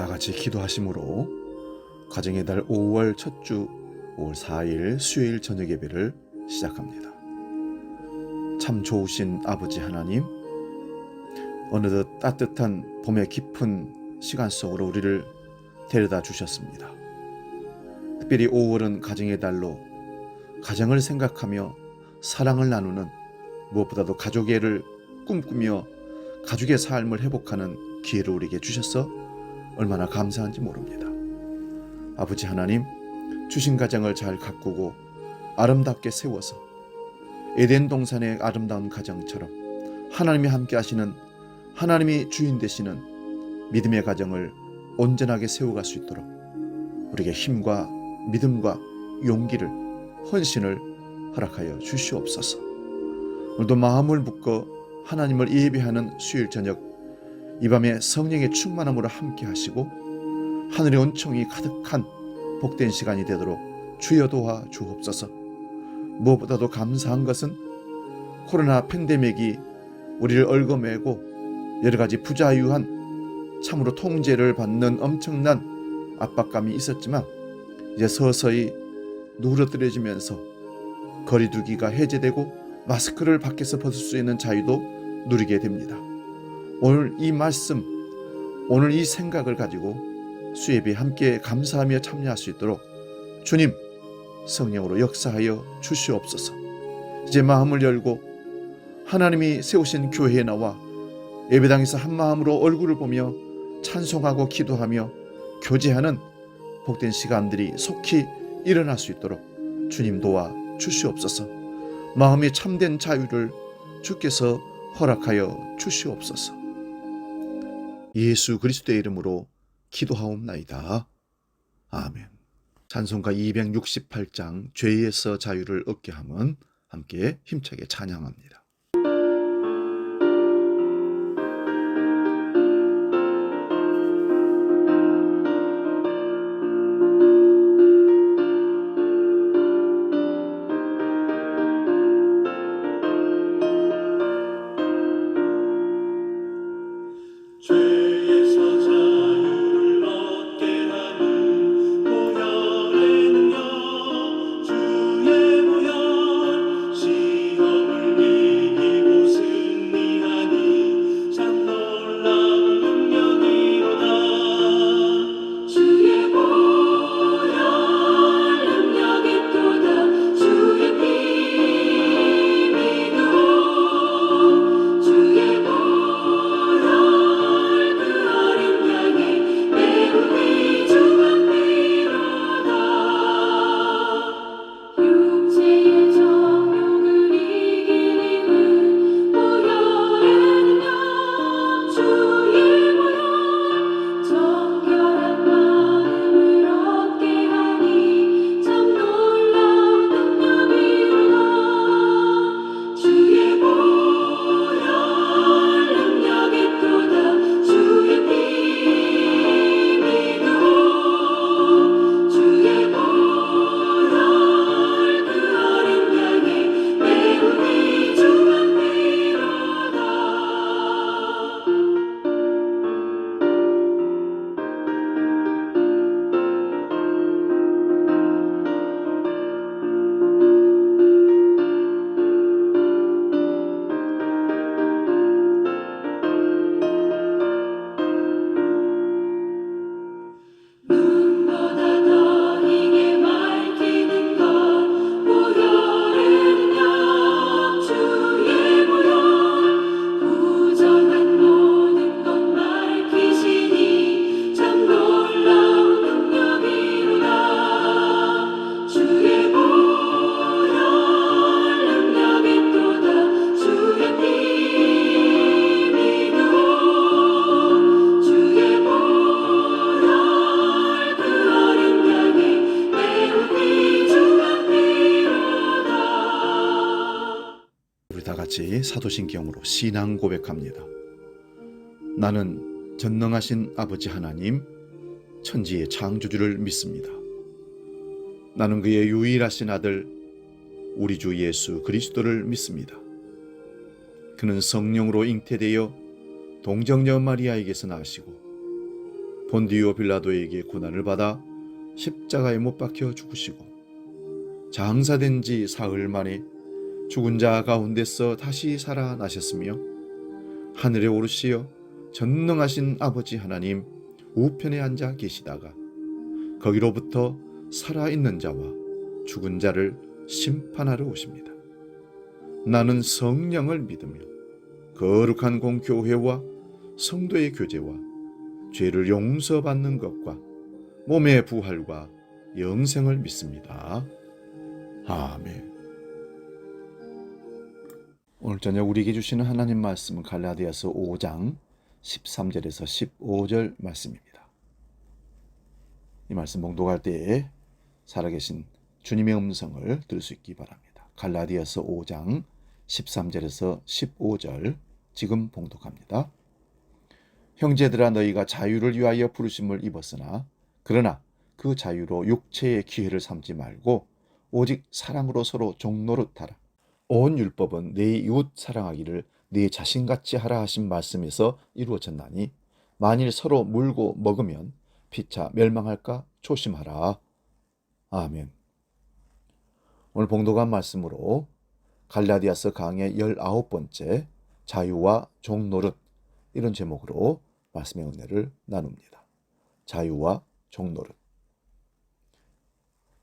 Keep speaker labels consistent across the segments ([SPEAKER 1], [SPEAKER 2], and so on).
[SPEAKER 1] 다 같이 기도하심으로 가정의 달 5월 첫 주 5월 4일 수요일 저녁 예배를 시작합니다. 참 좋으신 아버지 하나님, 어느덧 따뜻한 봄의 깊은 시간 속으로 우리를 데려다 주셨습니다. 특별히 5월은 가정의 달로 가정을 생각하며 사랑을 나누는, 무엇보다도 가족애를 꿈꾸며 가족의 삶을 회복하는 기회를 우리에게 주셔서 얼마나 감사한지 모릅니다. 아버지 하나님, 주신 가정을 잘 가꾸고 아름답게 세워서 에덴 동산의 아름다운 가정처럼 하나님이 함께 하시는, 하나님이 주인 되시는 믿음의 가정을 온전하게 세워갈 수 있도록 우리에게 힘과 믿음과 용기를, 헌신을 허락하여 주시옵소서. 오늘도 마음을 묶어 하나님을 예배하는 수요일 저녁, 이 밤에 성령의 충만함으로 함께 하시고 하늘의 은총이 가득한 복된 시간이 되도록 주여 도와 주옵소서. 무엇보다도 감사한 것은 코로나 팬데믹이 우리를 얽어매고 여러 가지 부자유한, 참으로 통제를 받는 엄청난 압박감이 있었지만 이제 서서히 누그러뜨려지면서 거리두기가 해제되고 마스크를 밖에서 벗을 수 있는 자유도 누리게 됩니다. 오늘 이 말씀, 오늘 이 생각을 가지고 수예배에 함께 감사하며 참여할 수 있도록 주님 성령으로 역사하여 주시옵소서. 이제 마음을 열고 하나님이 세우신 교회에 나와 예배당에서 한마음으로 얼굴을 보며 찬송하고 기도하며 교제하는 복된 시간들이 속히 일어날 수 있도록 주님 도와 주시옵소서. 마음의 참된 자유를 주께서 허락하여 주시옵소서. 예수 그리스도의 이름으로 기도하옵나이다. 아멘. 찬송가 268장 죄에서 자유를 얻게 함은 함께 힘차게 찬양합니다. 같이 사도신경으로 신앙 고백합니다. 나는 전능하신 아버지 하나님, 천지의 창조주를 믿습니다. 나는 그의 유일하신 아들 우리 주 예수 그리스도를 믿습니다. 그는 성령으로 잉태되어 동정녀 마리아에게서 나시고 본디오 빌라도에게 고난을 받아 십자가에 못 박혀 죽으시고 장사된 지 사흘 만에 죽은 자 가운데서 다시 살아나셨으며 하늘에 오르시어 전능하신 아버지 하나님 우편에 앉아 계시다가 거기로부터 살아있는 자와 죽은 자를 심판하러 오십니다. 나는 성령을 믿으며 거룩한 공교회와 성도의 교제와 죄를 용서받는 것과 몸의 부활과 영생을 믿습니다. 아멘. 오늘 저녁 우리에게 주시는 하나님 말씀은 갈라디아서 5장 13절에서 15절 말씀입니다. 이 말씀 봉독할 때에 살아계신 주님의 음성을 들을 수 있기 바랍니다. 갈라디아서 5장 13절에서 15절 지금 봉독합니다. 형제들아, 너희가 자유를 위하여 부르심을 입었으나 그러나 그 자유로 육체의 기회를 삼지 말고 오직 사랑으로 서로 종노릇하라. 온 율법은 내 이웃 사랑하기를 네 자신같이 하라 하신 말씀에서 이루어졌나니 만일 서로 물고 먹으면 피차 멸망할까 조심하라. 아멘. 오늘 봉독한 말씀으로 갈라디아서 강의 19번째 자유와 종노릇, 이런 제목으로 말씀의 은혜를 나눕니다. 자유와 종노릇.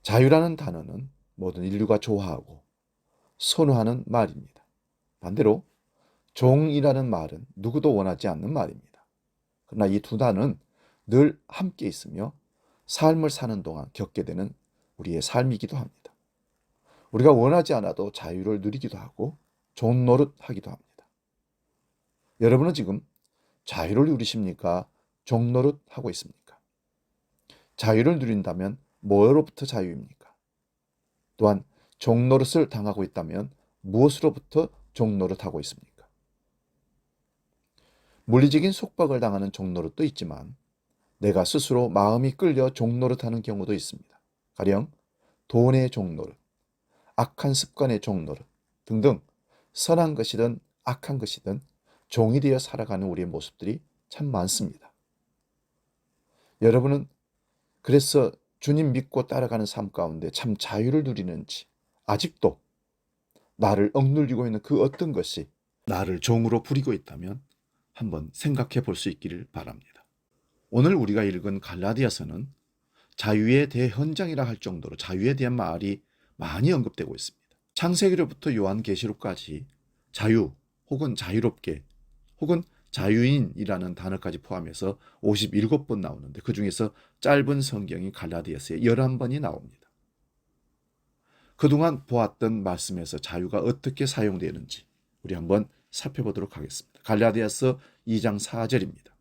[SPEAKER 1] 자유라는 단어는 모든 인류가 좋아하고 선호하는 말입니다. 반대로 종이라는 말은 누구도 원하지 않는 말입니다. 그러나 이 두 단어는 늘 함께 있으며 삶을 사는 동안 겪게 되는 우리의 삶이기도 합니다. 우리가 원하지 않아도 자유를 누리기도 하고 종노릇하기도 합니다. 여러분은 지금 자유를 누리십니까? 종노릇하고 있습니까? 자유를 누린다면 뭐로부터 자유입니까? 또한 종노릇을 당하고 있다면 무엇으로부터 종노릇하고 있습니까? 물리적인 속박을 당하는 종노릇도 있지만 내가 스스로 마음이 끌려 종노릇하는 경우도 있습니다. 가령 돈의 종노릇, 악한 습관의 종노릇 등등 선한 것이든 악한 것이든 종이 되어 살아가는 우리의 모습들이 참 많습니다. 여러분은 그래서 주님 믿고 따라가는 삶 가운데 참 자유를 누리는지, 아직도 나를 억눌리고 있는 그 어떤 것이 나를 종으로 부리고 있다면 한번 생각해 볼 수 있기를 바랍니다. 오늘 우리가 읽은 갈라디아서는 자유의 대현장이라 할 정도로 자유에 대한 말이 많이 언급되고 있습니다. 창세기로부터 요한계시록까지 자유 혹은 자유롭게 혹은 자유인이라는 단어까지 포함해서 57번 나오는데 그 중에서 짧은 성경이 갈라디아서에 11번이 나옵니다. 그동안 보았던 말씀에서 자유가 어떻게 사용되는지 우리 한번 살펴보도록 하겠습니다. 갈라디아서 2장 4절입니다.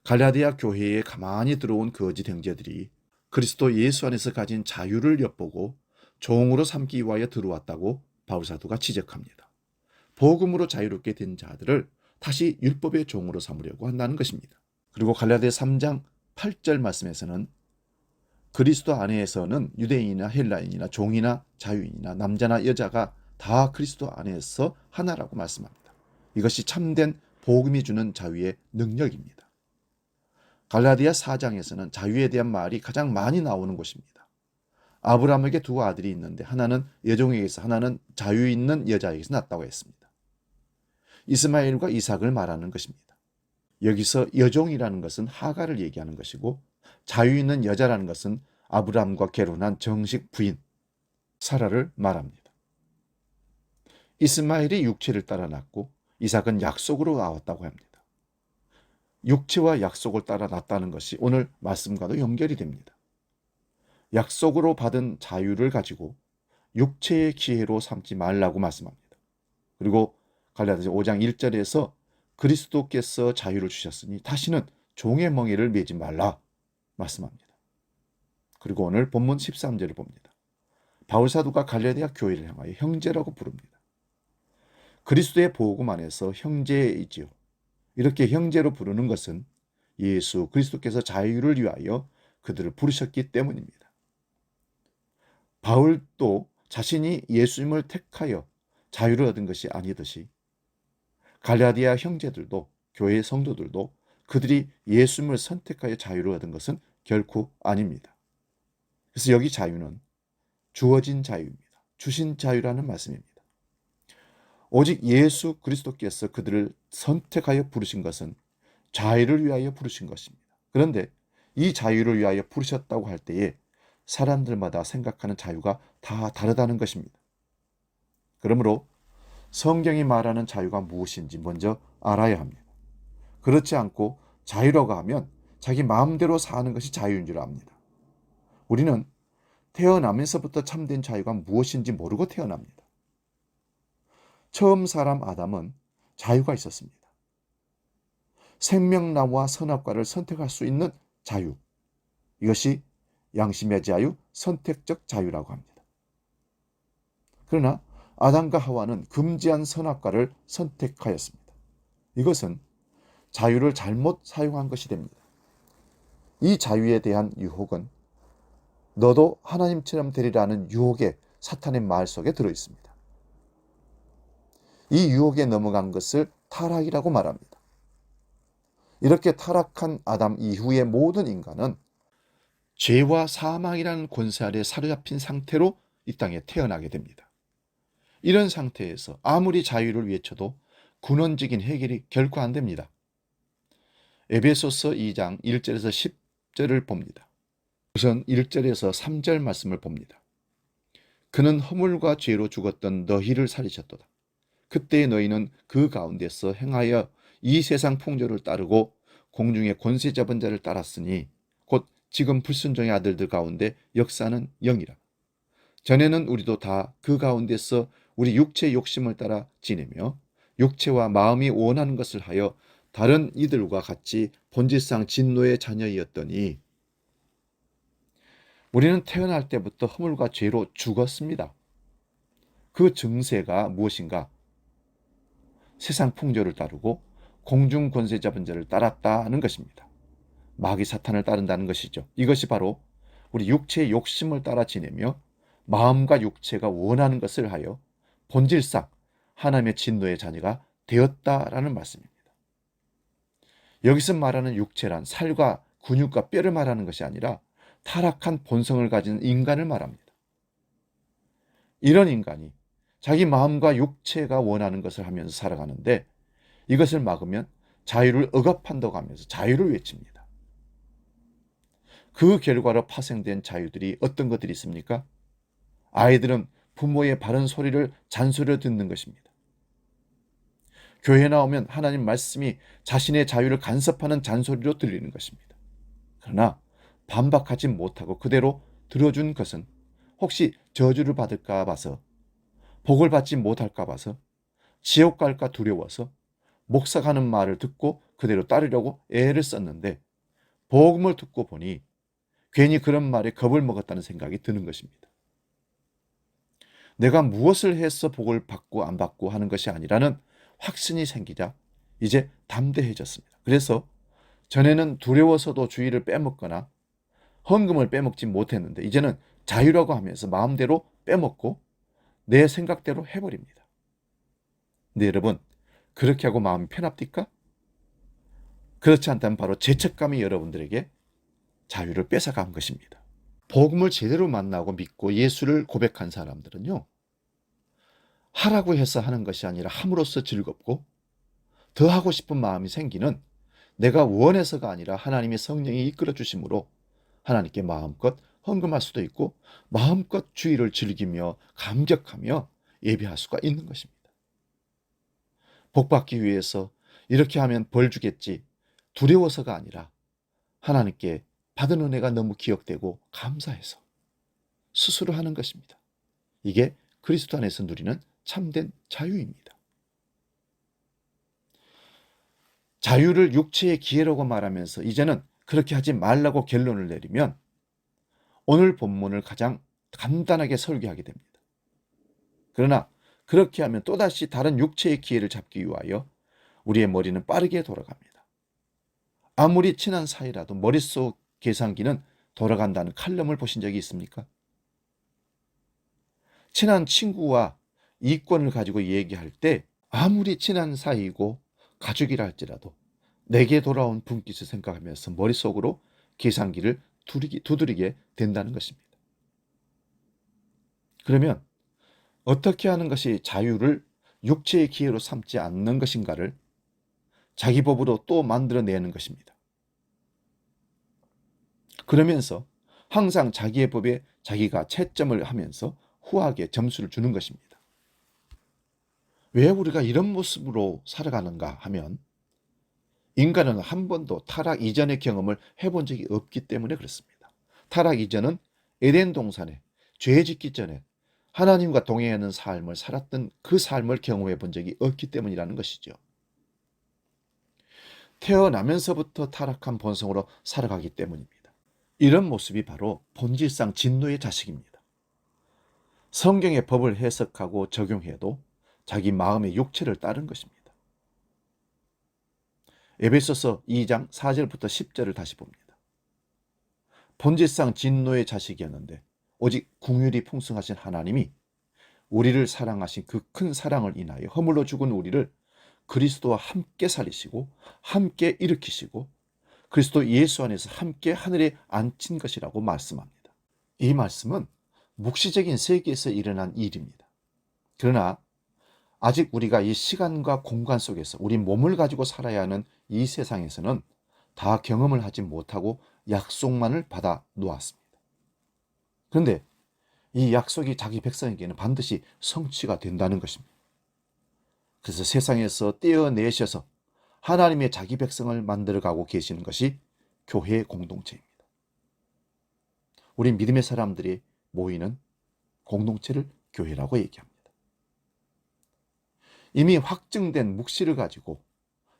[SPEAKER 1] 갈라디아 교회에 가만히 들어온 거짓 형제들이 그리스도 예수 안에서 가진 자유를 엿보고 종으로 삼기 위하여 들어왔다고 바울사도가 지적합니다. 복음으로 자유롭게 된 자들을 다시 율법의 종으로 삼으려고 한다는 것입니다. 그리고 갈라디아 3장 8절 말씀에서는 그리스도 안에서는 유대인이나 헬라인이나 종이나 자유인이나 남자나 여자가 다 그리스도 안에서 하나라고 말씀합니다. 이것이 참된 복음이 주는 자유의 능력입니다. 갈라디아 4장에서는 자유에 대한 말이 가장 많이 나오는 곳입니다. 아브라함에게 두 아들이 있는데 하나는 여종에게서 하나는 자유 있는 여자에게서 났다고 했습니다. 이스마엘과 이삭을 말하는 것입니다. 여기서 여종이라는 것은 하가를 얘기하는 것이고 자유 있는 여자라는 것은 아브라함과 결혼한 정식 부인 사라를 말합니다. 이스마엘이 육체를 따라 났고 이삭은 약속으로 나왔다고 합니다. 육체와 약속을 따라 났다는 것이 오늘 말씀과도 연결이 됩니다. 약속으로 받은 자유를 가지고 육체의 기회로 삼지 말라고 말씀합니다. 그리고 갈라디아서 5장 1절에서 그리스도께서 자유를 주셨으니 다시는 종의 멍에를 매지 말라 말씀합니다. 그리고 오늘 본문 13절을 봅니다. 바울사도가 갈라디아 교회를 향하여 형제라고 부릅니다. 그리스도의 복음 안에서 형제이지요. 이렇게 형제로 부르는 것은 예수 그리스도께서 자유를 위하여 그들을 부르셨기 때문입니다. 바울도 자신이 예수님을 택하여 자유를 얻은 것이 아니듯이 갈라디아 형제들도 교회 성도들도 그들이 예수님을 선택하여 자유를 얻은 것은 결코 아닙니다. 그래서 여기 자유는 주어진 자유입니다. 주신 자유라는 말씀입니다. 오직 예수 그리스도께서 그들을 선택하여 부르신 것은 자유를 위하여 부르신 것입니다. 그런데 이 자유를 위하여 부르셨다고 할 때에 사람들마다 생각하는 자유가 다 다르다는 것입니다. 그러므로 성경이 말하는 자유가 무엇인지 먼저 알아야 합니다. 그렇지 않고 자유라고 하면 자기 마음대로 사는 것이 자유인 줄 압니다. 우리는 태어나면서부터 참된 자유가 무엇인지 모르고 태어납니다. 처음 사람 아담은 자유가 있었습니다. 생명나무와 선악과를 선택할 수 있는 자유. 이것이 양심의 자유, 선택적 자유라고 합니다. 그러나 아담과 하와는 금지한 선악과를 선택하였습니다. 이것은 자유를 잘못 사용한 것이 됩니다. 이 자유에 대한 유혹은 너도 하나님처럼 되리라는 유혹의 사탄의 말 속에 들어있습니다. 이 유혹에 넘어간 것을 타락이라고 말합니다. 이렇게 타락한 아담 이후의 모든 인간은 죄와 사망이라는 권세 아래 사로잡힌 상태로 이 땅에 태어나게 됩니다. 이런 상태에서 아무리 자유를 외쳐도 근원적인 해결이 결코 안 됩니다. 에베소서 2장 1절에서 10절을 봅니다. 우선 1절에서 3절 말씀을 봅니다. 그는 허물과 죄로 죽었던 너희를 살리셨도다. 그때 너희는 그 가운데서 행하여 이 세상 풍조를 따르고 공중의 권세 잡은 자를 따랐으니 곧 지금 불순종의 아들들 가운데 역사는 영이라. 전에는 우리도 다 그 가운데서 우리 육체의 욕심을 따라 지내며 육체와 마음이 원하는 것을 하여 다른 이들과 같이 본질상 진노의 자녀이었더니 우리는 태어날 때부터 허물과 죄로 죽었습니다. 그 증세가 무엇인가? 세상 풍조를 따르고 공중 권세 잡은 자를 따랐다는 것입니다. 마귀 사탄을 따른다는 것이죠. 이것이 바로 우리 육체의 욕심을 따라 지내며 마음과 육체가 원하는 것을 하여 본질상 하나님의 진노의 자녀가 되었다라는 말씀입니다. 여기서 말하는 육체란 살과 근육과 뼈를 말하는 것이 아니라 타락한 본성을 가진 인간을 말합니다. 이런 인간이 자기 마음과 육체가 원하는 것을 하면서 살아가는데 이것을 막으면 자유를 억압한다고 하면서 자유를 외칩니다. 그 결과로 파생된 자유들이 어떤 것들이 있습니까? 아이들은 부모의 바른 소리를 잔소리로 듣는 것입니다. 교회 나오면 하나님 말씀이 자신의 자유를 간섭하는 잔소리로 들리는 것입니다. 그러나 반박하지 못하고 그대로 들어준 것은 혹시 저주를 받을까 봐서, 복을 받지 못할까 봐서, 지옥 갈까 두려워서 목사가 하는 말을 듣고 그대로 따르려고 애를 썼는데 복음을 듣고 보니 괜히 그런 말에 겁을 먹었다는 생각이 드는 것입니다. 내가 무엇을 해서 복을 받고 안 받고 하는 것이 아니라는 확신이 생기자 이제 담대해졌습니다. 그래서 전에는 두려워서도 주의를 빼먹거나 헌금을 빼먹지 못했는데 이제는 자유라고 하면서 마음대로 빼먹고 내 생각대로 해버립니다. 근데 여러분, 그렇게 하고 마음이 편합니까? 그렇지 않다면 바로 죄책감이 여러분들에게 자유를 뺏어간 것입니다. 복음을 제대로 만나고 믿고 예수를 고백한 사람들은요, 하라고 해서 하는 것이 아니라 함으로써 즐겁고 더 하고 싶은 마음이 생기는, 내가 원해서가 아니라 하나님의 성령이 이끌어 주심으로 하나님께 마음껏 헌금할 수도 있고 마음껏 주의를 즐기며 감격하며 예배할 수가 있는 것입니다. 복받기 위해서 이렇게 하면 벌 주겠지 두려워서가 아니라 하나님께 받은 은혜가 너무 기억되고 감사해서 스스로 하는 것입니다. 이게 그리스도 안에서 누리는 참된 자유입니다. 자유를 육체의 기회라고 말하면서 이제는 그렇게 하지 말라고 결론을 내리면 오늘 본문을 가장 간단하게 설교하게 됩니다. 그러나 그렇게 하면 또다시 다른 육체의 기회를 잡기 위하여 우리의 머리는 빠르게 돌아갑니다. 아무리 친한 사이라도 머릿속 계산기는 돌아간다는 칼럼을 보신 적이 있습니까? 친한 친구와 이권을 가지고 얘기할 때 아무리 친한 사이이고 가족이라 할지라도 내게 돌아온 분깃을 생각하면서 머릿속으로 계산기를 두드리게 된다는 것입니다. 그러면 어떻게 하는 것이 자유를 육체의 기회로 삼지 않는 것인가를 자기 법으로 또 만들어내는 것입니다. 그러면서 항상 자기의 법에 자기가 채점을 하면서 후하게 점수를 주는 것입니다. 왜 우리가 이런 모습으로 살아가는가 하면 인간은 한 번도 타락 이전의 경험을 해본 적이 없기 때문에 그렇습니다. 타락 이전은 에덴 동산에 죄 짓기 전에 하나님과 동행하는 삶을 살았던 그 삶을 경험해 본 적이 없기 때문이라는 것이죠. 태어나면서부터 타락한 본성으로 살아가기 때문입니다. 이런 모습이 바로 본질상 진노의 자식입니다. 성경의 법을 해석하고 적용해도 자기 마음의 육체를 따른 것입니다. 에베소서 2장 4절부터 10절을 다시 봅니다. 본질상 진노의 자식이었는데 오직 긍휼이 풍성하신 하나님이 우리를 사랑하신 그 큰 사랑을 인하여 허물로 죽은 우리를 그리스도와 함께 살리시고 함께 일으키시고 그리스도 예수 안에서 함께 하늘에 앉힌 것이라고 말씀합니다. 이 말씀은 묵시적인 세계에서 일어난 일입니다. 그러나 아직 우리가 이 시간과 공간 속에서 우리 몸을 가지고 살아야 하는 이 세상에서는 다 경험을 하지 못하고 약속만을 받아 놓았습니다. 그런데 이 약속이 자기 백성에게는 반드시 성취가 된다는 것입니다. 그래서 세상에서 떼어내셔서 하나님의 자기 백성을 만들어가고 계시는 것이 교회의 공동체입니다. 우리 믿음의 사람들이 모이는 공동체를 교회라고 얘기합니다. 이미 확증된 묵시를 가지고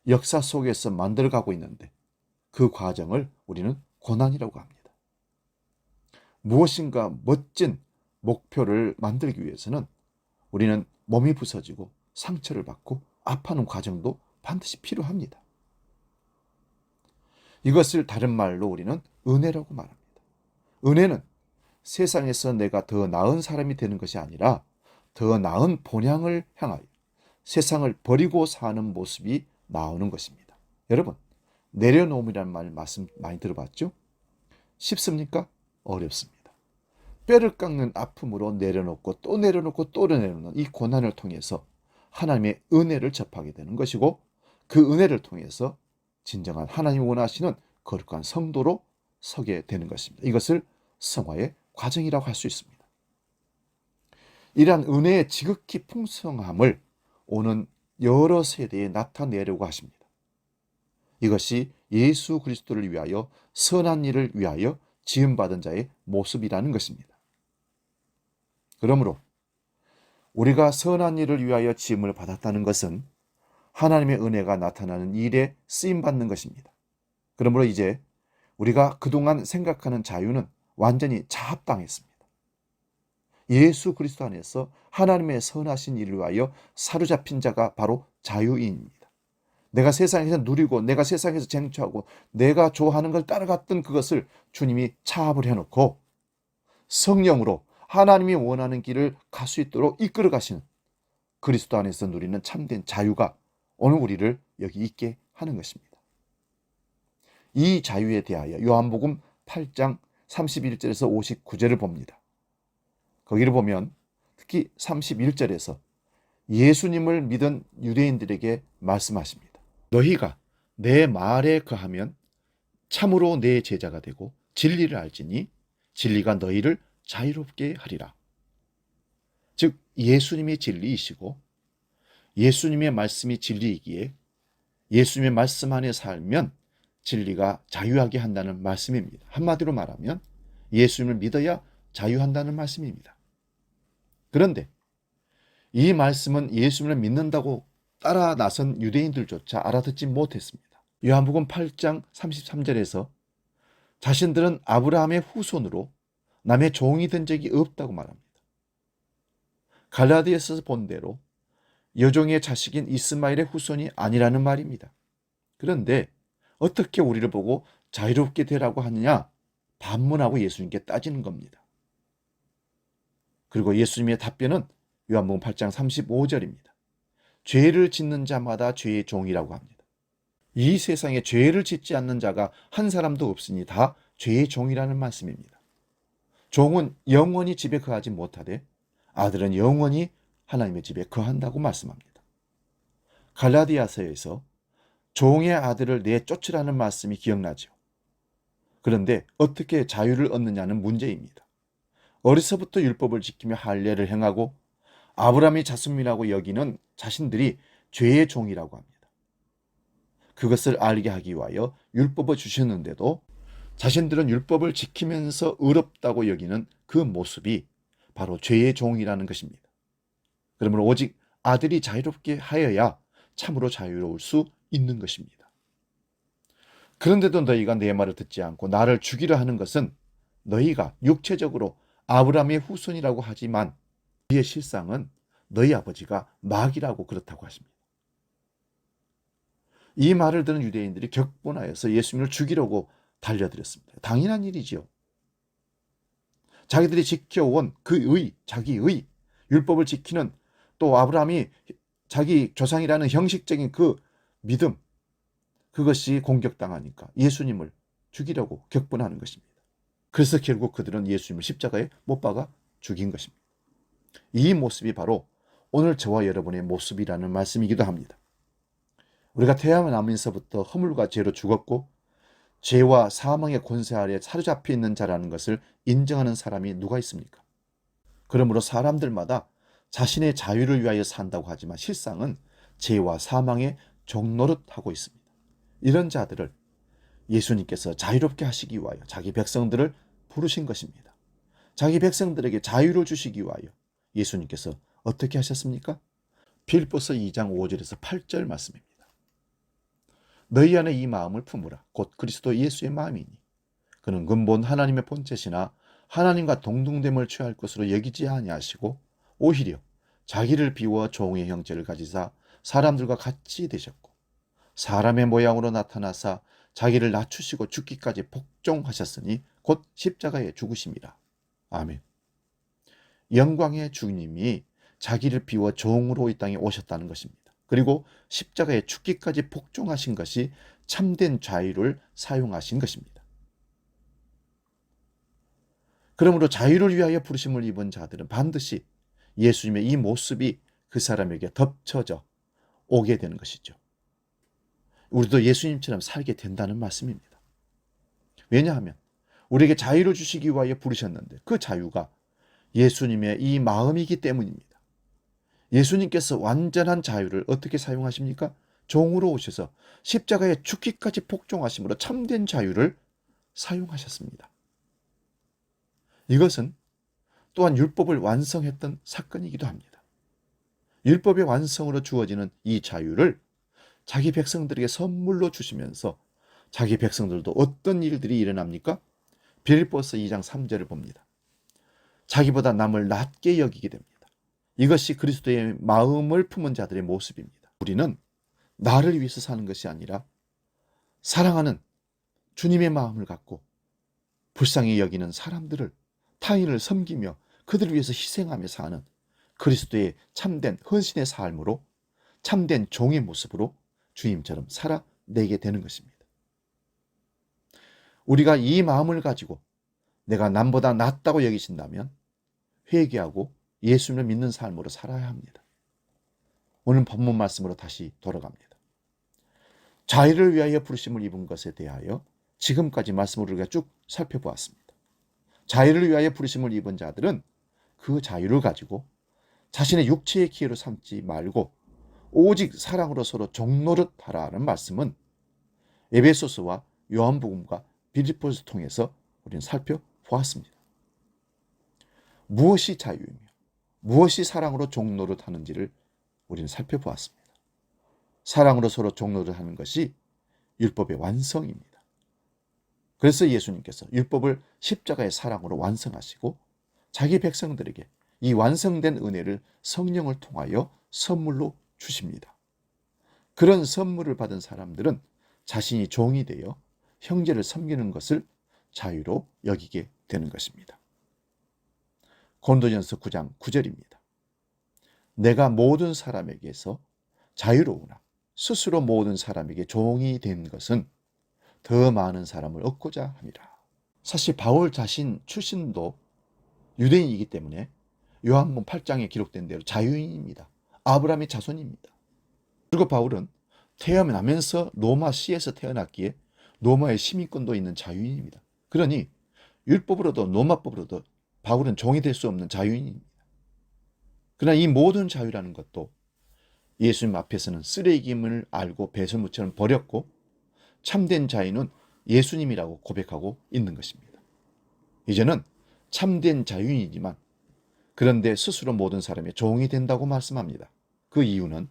[SPEAKER 1] 역사 속에서 만들어가고 있는데 그 과정을 우리는 고난이라고 합니다. 무엇인가 멋진 목표를 만들기 위해서는 우리는 몸이 부서지고 상처를 받고 아파하는 과정도 반드시 필요합니다. 이것을 다른 말로 우리는 은혜라고 말합니다. 은혜는 세상에서 내가 더 나은 사람이 되는 것이 아니라 더 나은 본향을 향하여 세상을 버리고 사는 모습이 나오는 것입니다. 여러분, 내려놓음이라는 말씀 많이 들어봤죠? 쉽습니까? 어렵습니다. 뼈를 깎는 아픔으로 내려놓고 또 내려놓고 또 내려놓는 이 고난을 통해서 하나님의 은혜를 접하게 되는 것이고 그 은혜를 통해서 진정한 하나님이 원하시는 거룩한 성도로 서게 되는 것입니다. 이것을 성화의 과정이라고 할 수 있습니다. 이러한 은혜의 지극히 풍성함을 오는 여러 세대에 나타내려고 하십니다. 이것이 예수 그리스도를 위하여 선한 일을 위하여 지음받은 자의 모습이라는 것입니다. 그러므로 우리가 선한 일을 위하여 지음을 받았다는 것은 하나님의 은혜가 나타나는 일에 쓰임받는 것입니다. 그러므로 이제 우리가 그동안 생각하는 자유는 완전히 자합당했습니다. 예수 그리스도 안에서 하나님의 선하신 일을 위하여 사로잡힌 자가 바로 자유인입니다. 내가 세상에서 누리고 내가 세상에서 쟁취하고 내가 좋아하는 걸 따라갔던 그것을 주님이 차압을 해놓고 성령으로 하나님이 원하는 길을 갈 수 있도록 이끌어 가시는 그리스도 안에서 누리는 참된 자유가 오늘 우리를 여기 있게 하는 것입니다. 이 자유에 대하여 요한복음 8장 31절에서 59절을 봅니다. 거기를 보면 특히 31절에서 예수님을 믿은 유대인들에게 말씀하십니다. 너희가 내 말에 거하면 참으로 내 제자가 되고 진리를 알지니 진리가 너희를 자유롭게 하리라. 즉 예수님이 진리이시고 예수님의 말씀이 진리이기에 예수님의 말씀 안에 살면 진리가 자유하게 한다는 말씀입니다. 한마디로 말하면 예수님을 믿어야 자유한다는 말씀입니다. 그런데 이 말씀은 예수님을 믿는다고 따라 나선 유대인들조차 알아듣지 못했습니다. 요한복음 8장 33절에서 자신들은 아브라함의 후손으로 남의 종이 된 적이 없다고 말합니다. 갈라디아서에서 본 대로 여종의 자식인 이스마엘의 후손이 아니라는 말입니다. 그런데 어떻게 우리를 보고 자유롭게 되라고 하느냐? 반문하고 예수님께 따지는 겁니다. 그리고 예수님의 답변은 요한복음 8장 35절입니다. 죄를 짓는 자마다 죄의 종이라고 합니다. 이 세상에 죄를 짓지 않는 자가 한 사람도 없으니 다 죄의 종이라는 말씀입니다. 종은 영원히 집에 거하지 못하되 아들은 영원히 하나님의 집에 거한다고 말씀합니다. 갈라디아서에서 종의 아들을 내쫓으라는 말씀이 기억나죠. 그런데 어떻게 자유를 얻느냐는 문제입니다. 어려서부터 율법을 지키며 할례를 행하고 아브라함이 자손이라고 여기는 자신들이 죄의 종이라고 합니다. 그것을 알게 하기 위하여 율법을 주셨는데도 자신들은 율법을 지키면서 의롭다고 여기는 그 모습이 바로 죄의 종이라는 것입니다. 그러므로 오직 아들이 자유롭게 하여야 참으로 자유로울 수 있는 것입니다. 그런데도 너희가 내 말을 듣지 않고 나를 죽이려 하는 것은 너희가 육체적으로 아브라함의 후손이라고 하지만 그의 실상은 너희 아버지가 마귀라고 그렇다고 하십니다. 이 말을 들은 유대인들이 격분하여서 예수님을 죽이려고 달려들었습니다. 당연한 일이지요. 자기들이 지켜온 그 자기의 율법을 지키는 또 아브라함이 자기 조상이라는 형식적인 그 믿음, 그것이 공격당하니까 예수님을 죽이려고 격분하는 것입니다. 그래서 결국 그들은 예수님을 십자가에 못 박아 죽인 것입니다. 이 모습이 바로 오늘 저와 여러분의 모습이라는 말씀이기도 합니다. 우리가 태어나면서부터 허물과 죄로 죽었고 죄와 사망의 권세 아래 사로잡혀 있는 자라는 것을 인정하는 사람이 누가 있습니까? 그러므로 사람들마다 자신의 자유를 위하여 산다고 하지만 실상은 죄와 사망의 종노릇하고 있습니다. 이런 자들을 예수님께서 자유롭게 하시기 위하여 자기 백성들을 부르신 것입니다. 자기 백성들에게 자유를 주시기 위하여 예수님께서 어떻게 하셨습니까? 빌립보서 2장 5절에서 8절 말씀입니다. 너희 안에 이 마음을 품으라. 곧 그리스도 예수의 마음이니 그는 근본 하나님의 본체시나 하나님과 동등됨을 취할 것으로 여기지 아니하시고 오히려 자기를 비워 종의 형체를 가지사 사람들과 같이 되셨고 사람의 모양으로 나타나사 자기를 낮추시고 죽기까지 복종하셨으니 곧 십자가에 죽으심이라. 아멘. 영광의 주님이 자기를 비워 종으로 이 땅에 오셨다는 것입니다. 그리고 십자가에 죽기까지 복종하신 것이 참된 자유를 사용하신 것입니다. 그러므로 자유를 위하여 부르심을 입은 자들은 반드시 예수님의 이 모습이 그 사람에게 덮쳐져 오게 되는 것이죠. 우리도 예수님처럼 살게 된다는 말씀입니다. 왜냐하면 우리에게 자유를 주시기 위하여 부르셨는데 그 자유가 예수님의 이 마음이기 때문입니다. 예수님께서 완전한 자유를 어떻게 사용하십니까? 종으로 오셔서 십자가에 죽기까지 복종하심으로 참된 자유를 사용하셨습니다. 이것은 또한 율법을 완성했던 사건이기도 합니다. 율법의 완성으로 주어지는 이 자유를 자기 백성들에게 선물로 주시면서 자기 백성들도 어떤 일들이 일어납니까? 빌립보서 2장 3절을 봅니다. 자기보다 남을 낮게 여기게 됩니다. 이것이 그리스도의 마음을 품은 자들의 모습입니다. 우리는 나를 위해서 사는 것이 아니라 사랑하는 주님의 마음을 갖고 불쌍히 여기는 사람들을 타인을 섬기며 그들을 위해서 희생하며 사는 그리스도의 참된 헌신의 삶으로 참된 종의 모습으로 주님처럼 살아내게 되는 것입니다. 우리가 이 마음을 가지고 내가 남보다 낫다고 여기신다면 회개하고 예수님을 믿는 삶으로 살아야 합니다. 오늘 본문 말씀으로 다시 돌아갑니다. 자유를 위하여 부르심을 입은 것에 대하여 지금까지 말씀을 우리가 쭉 살펴보았습니다. 자유를 위하여 부르심을 입은 자들은 그 자유를 가지고 자신의 육체의 기회로 삼지 말고 오직 사랑으로 서로 종노릇하라는 말씀은 에베소서와 요한복음과 빌립보서를 통해서 우리는 살펴보았습니다. 무엇이 자유이며 무엇이 사랑으로 종노릇하는지를 우리는 살펴보았습니다. 사랑으로 서로 종노릇하는 것이 율법의 완성입니다. 그래서 예수님께서 율법을 십자가의 사랑으로 완성하시고 자기 백성들에게 이 완성된 은혜를 성령을 통하여 선물로 주십니다. 그런 선물을 받은 사람들은 자신이 종이 되어 형제를 섬기는 것을 자유로 여기게 되는 것입니다. 고린도전서 9장 9절입니다. 내가 모든 사람에게서 자유로우나 스스로 모든 사람에게 종이 된 것은 더 많은 사람을 얻고자 함이라. 사실 바울 자신 출신도 유대인이기 때문에 요한복음 8장에 기록된 대로 자유인입니다. 아브라함의 자손입니다. 그리고 바울은 태어나면서 로마시에서 태어났기에 로마의 시민권도 있는 자유인입니다. 그러니 율법으로도 로마법으로도 바울은 종이 될 수 없는 자유인입니다. 그러나 이 모든 자유라는 것도 예수님 앞에서는 쓰레기임을 알고 배설물처럼 버렸고 참된 자유는 예수님이라고 고백하고 있는 것입니다. 이제는 참된 자유인이지만 그런데 스스로 모든 사람의 종이 된다고 말씀합니다. 그 이유는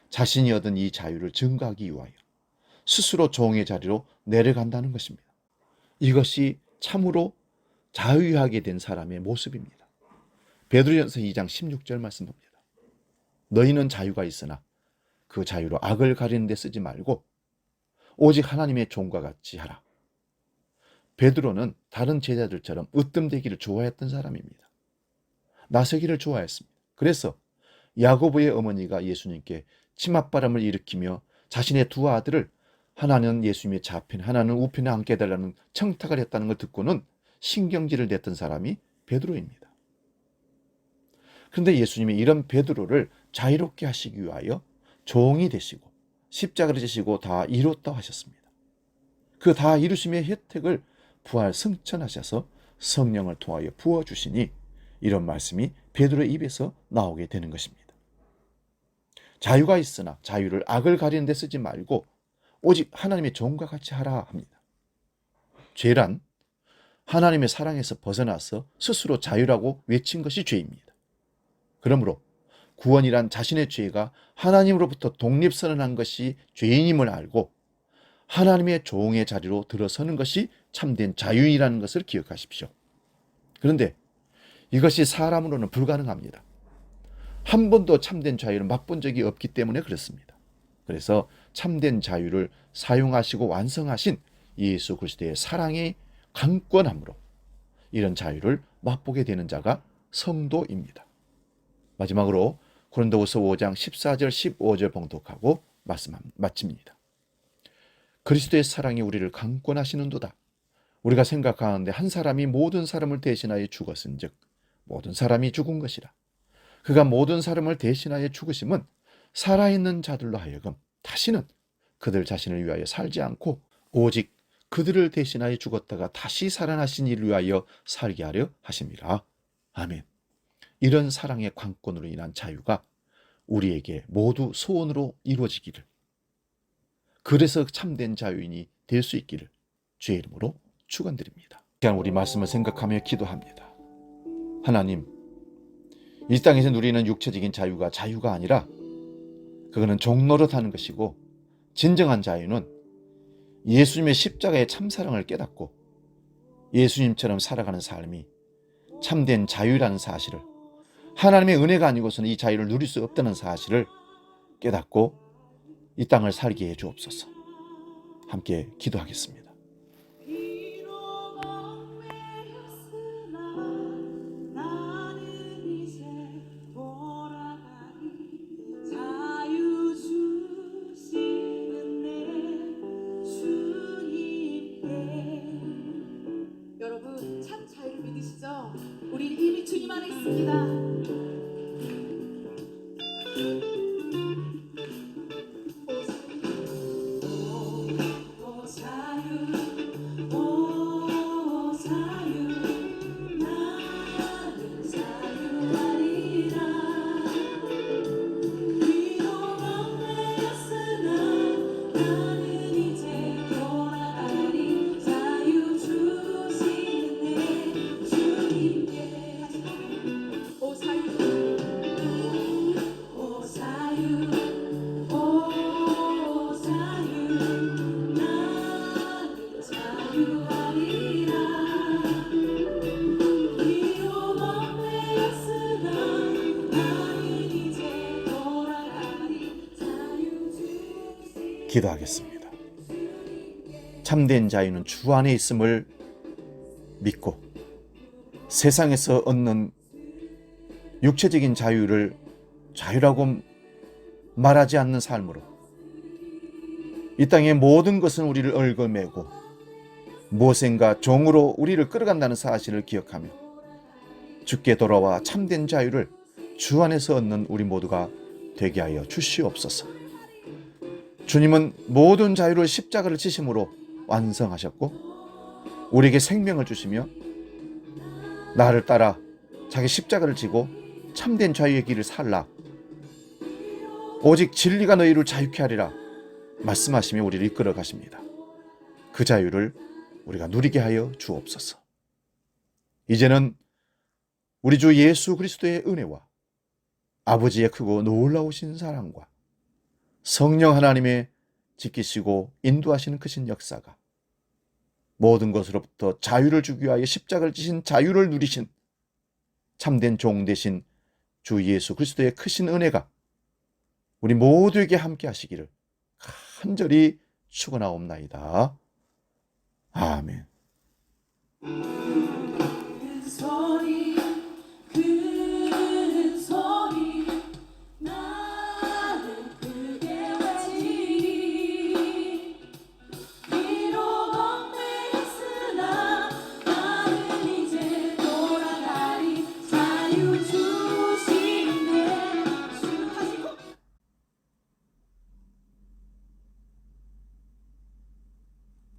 [SPEAKER 1] 자신이 얻은 이 자유를 증거하기 위하여 스스로 종의 자리로 내려간다는 것입니다. 이것이 참으로 자유하게 된 사람의 모습입니다. 베드로전서 2장 16절 말씀 봅니다. 너희는 자유가 있으나 그 자유로 악을 가리는 데 쓰지 말고 오직 하나님의 종과 같이 하라. 베드로는 다른 제자들처럼 으뜸되기를 좋아했던 사람입니다. 나서기를 좋아했습니다. 그래서 야고보의 어머니가 예수님께 치맛바람을 일으키며 자신의 두 아들을 하나는 예수님의 좌편, 하나는 우편에 앉게 해달라는 청탁을 했다는 걸 듣고는 신경질을 냈던 사람이 베드로입니다. 그런데 예수님이 이런 베드로를 자유롭게 하시기 위하여 종이 되시고 십자가를 지시고 다 이뤘다 하셨습니다. 그 다 이루심의 혜택을 부활 승천하셔서 성령을 통하여 부어주시니 이런 말씀이 베드로의 입에서 나오게 되는 것입니다. 자유가 있으나 자유를 악을 가리는 데 쓰지 말고 오직 하나님의 종과 같이 하라 합니다. 죄란 하나님의 사랑에서 벗어나서 스스로 자유라고 외친 것이 죄입니다. 그러므로 구원이란 자신의 죄가 하나님으로부터 독립선언한 것이 죄인임을 알고 하나님의 종의 자리로 들어서는 것이 참된 자유인이라는 것을 기억하십시오. 그런데 이것이 사람으로는 불가능합니다. 한 번도 참된 자유를 맛본 적이 없기 때문에 그렇습니다. 그래서 참된 자유를 사용하시고 완성하신 예수 그리스도의 사랑의 강권함으로 이런 자유를 맛보게 되는 자가 성도입니다. 마지막으로 고린도후서 5장 14절 15절 봉독하고 마칩니다. 그리스도의 사랑이 우리를 강권하시는도다. 우리가 생각하는데 한 사람이 모든 사람을 대신하여 죽었은즉 모든 사람이 죽은 것이라. 그가 모든 사람을 대신하여 죽으심은 살아있는 자들로 하여금 다시는 그들 자신을 위하여 살지 않고 오직 그들을 대신하여 죽었다가 다시 살아나신 이를 위하여 살게 하려 하심이라. 아멘. 이런 사랑의 관건으로 인한 자유가 우리에게 모두 소원으로 이루어지기를, 그래서 참된 자유인이 될 수 있기를 주의 이름으로 축원드립니다. 그냥 우리 말씀을 생각하며 기도합니다. 하나님, 이 땅에서 누리는 육체적인 자유가 아니라 그거는 종노릇하는 것이고, 진정한 자유는 예수님의 십자가의 참사랑을 깨닫고 예수님처럼 살아가는 삶이 참된 자유라는 사실을, 하나님의 은혜가 아니고서는 이 자유를 누릴 수 없다는 사실을 깨닫고 이 땅을 살게 해 주옵소서. 함께 기도하겠습니다.
[SPEAKER 2] 여러분, 참 자유를 믿으시죠? 우리 이미 주님 안에 있습니다.
[SPEAKER 1] 기도하겠습니다. 참된 자유는 주 안에 있음을 믿고 세상에서 얻는 육체적인 자유를 자유라고 말하지 않는 삶으로 이 땅의 모든 것은 우리를 얽어매고 무엇인가 종으로 우리를 끌어간다는 사실을 기억하며 주께 돌아와 참된 자유를 주 안에서 얻는 우리 모두가 되게 하여 주시옵소서. 주님은 모든 자유를 십자가를 지심으로 완성하셨고 우리에게 생명을 주시며 나를 따라 자기 십자가를 지고 참된 자유의 길을 살라. 오직 진리가 너희를 자유케 하리라 말씀하시며 우리를 이끌어 가십니다. 그 자유를 우리가 누리게 하여 주옵소서. 이제는 우리 주 예수 그리스도의 은혜와 아버지의 크고 놀라우신 사랑과 성령 하나님의 지키시고 인도하시는 크신 역사가 모든 것으로부터 자유를 주기 위하여 십자가를 지신 자유를 누리신 참된 종 되신 주 예수 그리스도의 크신 은혜가 우리 모두에게 함께 하시기를 간절히 축원하옵나이다. 아멘.